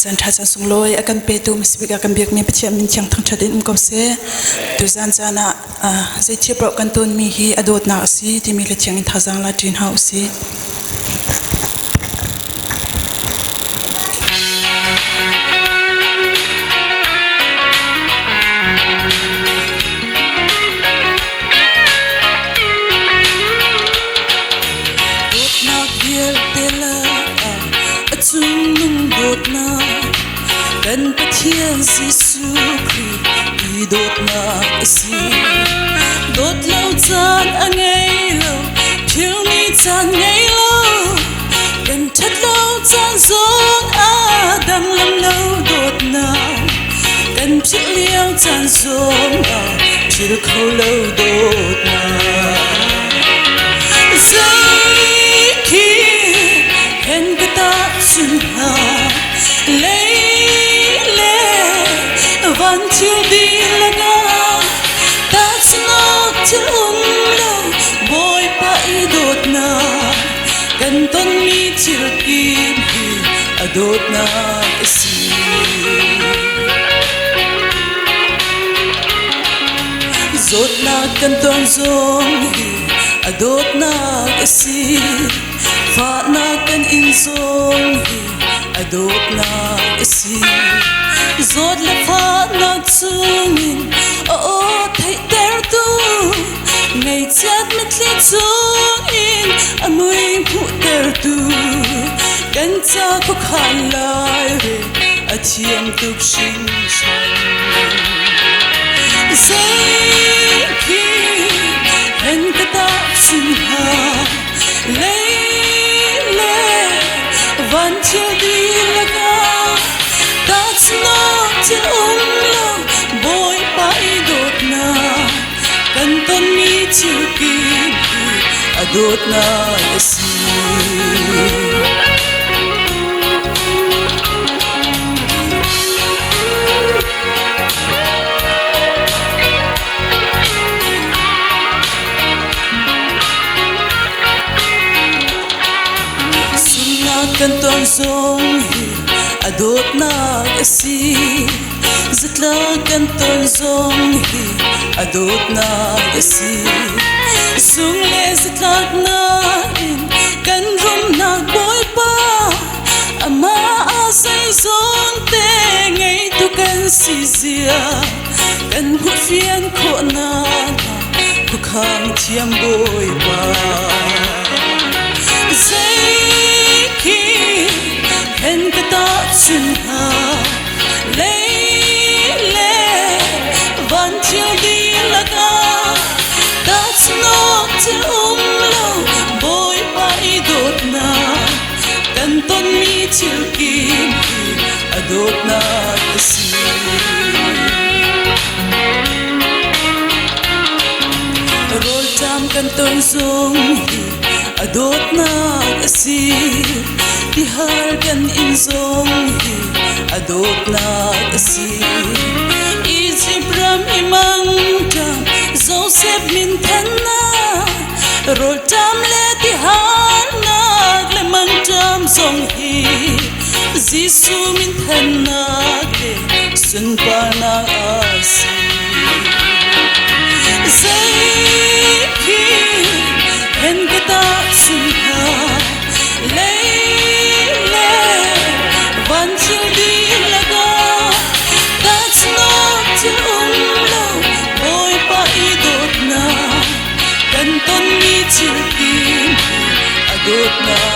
san tha san sung loi akan pe tu misbik akan biak mi pachia min chang thang thadin kom se tu zan chana zai che pro kan ton mi hi adot na si ti mi le chang in thazang la tin house si Kan pathian Giêsu Christ i dot na si dot lâu chan angai lo thiếu mi chan ngai lo kan that lâu chan zong Adam lam lo dot na kan phil liao chan zong phil khâu lo dot na zai ki hen ka ta sun ha van chiều đi laga ta snok til lo boy pa idot na kan ton mi til kim hi adot na si zot na kan ton zong hi adot na si fa na kan in zong hi adot na si zot la pha na chungin o thai ter tu ngày chat mit le chungin amui phu ter tu kan cha ko khan lai re a thiam tuk shin chan zai ki hen ka ta sun ha le van chiều đi laga that's not till lo boy pa idot na kan ton mi chiu ki adot na si sunna kan ton zong hi adot na si zitla kan ton zong hi adot na si sung le zitla na in kan rum na boy pa ama asai zong te ngai tu kan si zia kan hu fian kho na ku khang thiam boy pa zai ki hen ka ta sun ha le van chiều đi laga that's not till lo boy pa idot na kan ton mi chiu kim adot na si rol tam kan ton zong adot na si bihar kan in zong hi adot na si Izibram imang tam Joseph min thanna rol tam le bihar nag le man tam zong hi Jisu min thanna ke sun pa na asi zai ki hen ka ta sun ha le van chiều đi laga that's not till lo boy pa idot na kan ton mi chiu kim adot na